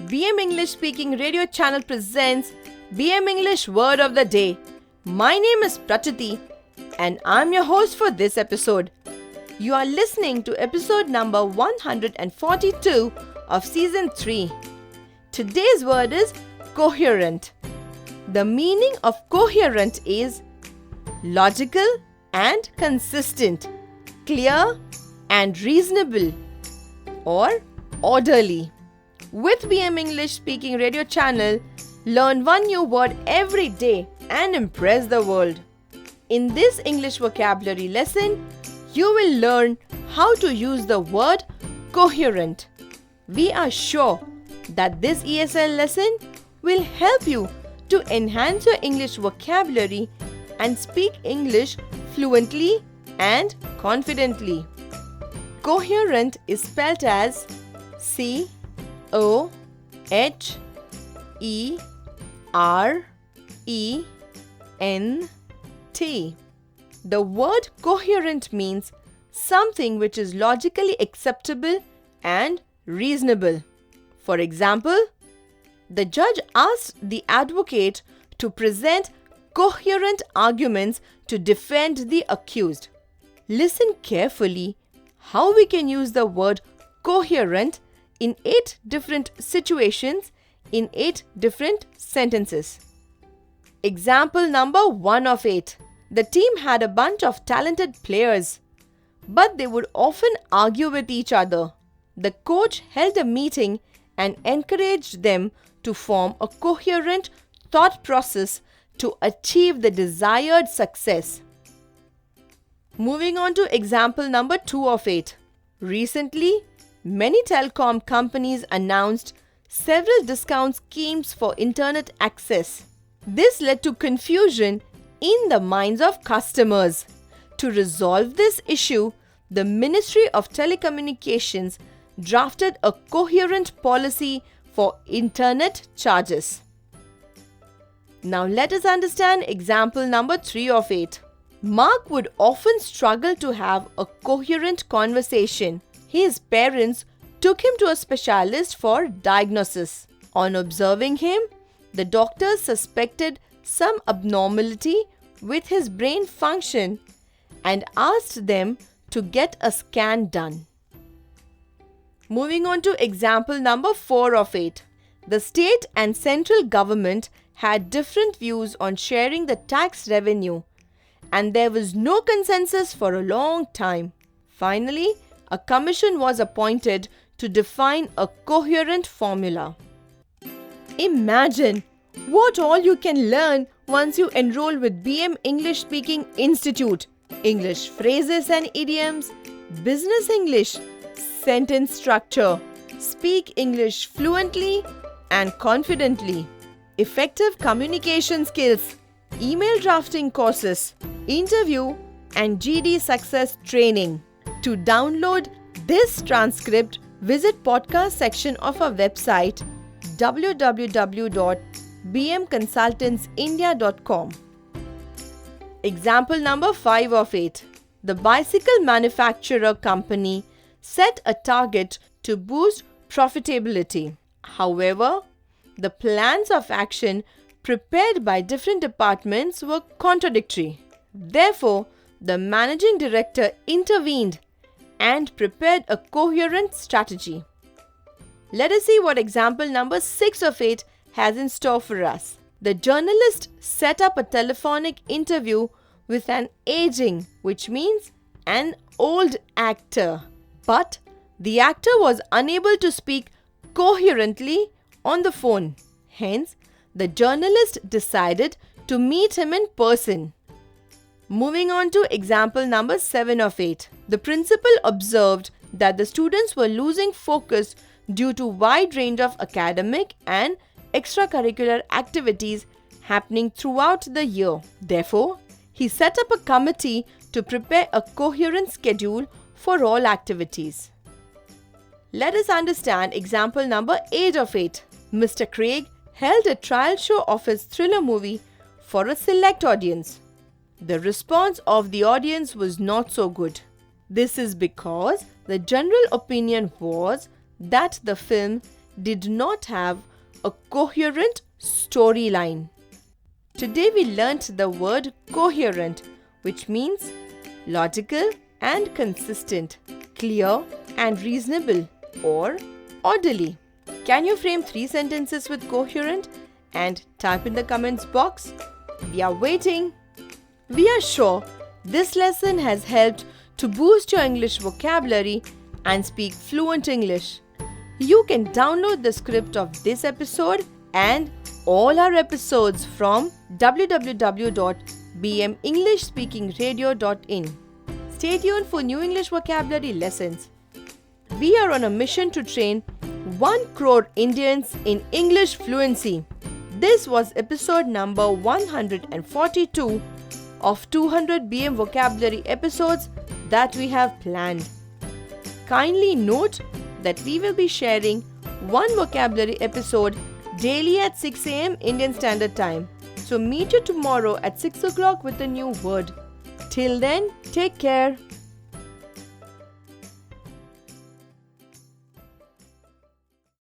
BM English Speaking Radio Channel presents BM English Word of the Day. My name is Prachati and I'm your host for this episode. You are listening to episode number 142 of season 3. Today's word is coherent. The meaning of coherent is logical and consistent, clear and reasonable, or orderly. With BM English Speaking Radio Channel, learn one new word every day and impress the world. In this English vocabulary lesson, you will learn how to use the word coherent. We are sure that this ESL lesson will help you to enhance your English vocabulary and speak English fluently and confidently. Coherent is spelled as C-O-H-E-R-E-N-T. The word coherent means something which is logically acceptable and reasonable. For example, the judge asked the advocate to present coherent arguments to defend the accused. Listen carefully how we can use the word coherent in 8 different situations in 8 different sentences. Example number 1 of 8. The team had a bunch of talented players, but they would often argue with each other. The coach held a meeting and encouraged them to form a coherent thought process to achieve the desired success. Moving on to example number 2 of 8. Recently, many telecom companies announced several discount schemes for internet access. This led to confusion in the minds of customers. To resolve this issue, the Ministry of Telecommunications drafted a coherent policy for internet charges. Now let us understand example number 3 of 8. Mark would often struggle to have a coherent conversation. His parents took him to a specialist for diagnosis. On observing him, the doctors suspected some abnormality with his brain function and asked them to get a scan done. Moving on to example number 4 of 8. The state and central government had different views on sharing the tax revenue, and there was no consensus for a long time. Finally, a commission was appointed to define a coherent formula. Imagine what all you can learn once you enroll with BM English Speaking Institute. English phrases and idioms, business English, sentence structure, speak English fluently and confidently, effective communication skills, email drafting courses, interview and GD success training. To download this transcript, visit podcast section of our website www.bmconsultantsindia.com. Example number 5 of 8. The bicycle manufacturer company set a target to boost profitability. However, the plans of action prepared by different departments were contradictory. Therefore, the managing director intervened and prepared a coherent strategy. Let us see what example number 6 of 8 has in store for us. The journalist set up a telephonic interview with an aging, which means an old actor. But the actor was unable to speak coherently on the phone. Hence, the journalist decided to meet him in person. Moving on to example number 7 of 8. The principal observed that the students were losing focus due to wide range of academic and extracurricular activities happening throughout the year. Therefore, he set up a committee to prepare a coherent schedule for all activities. Let us understand example number 8 of 8. Mr. Craig held a trial show of his thriller movie for a select audience. The response of the audience was not so good. This is because the general opinion was that the film did not have a coherent storyline. Today we learnt the word coherent, which means logical and consistent, clear and reasonable, or orderly. Can you frame 3 sentences with coherent and type in the comments box? We are waiting. We are sure this lesson has helped to boost your English vocabulary and speak fluent English. You can download the script of this episode and all our episodes from www.bmenglishspeakingradio.in. Stay tuned for new English vocabulary lessons. We are on a mission to train 1 crore Indians in English fluency. This was episode number 142 of 200 BM vocabulary episodes that we have planned. Kindly note that we will be sharing 1 vocabulary episode daily at 6 a.m. Indian Standard Time. So meet you tomorrow at 6 o'clock with a new word. Till then, take care.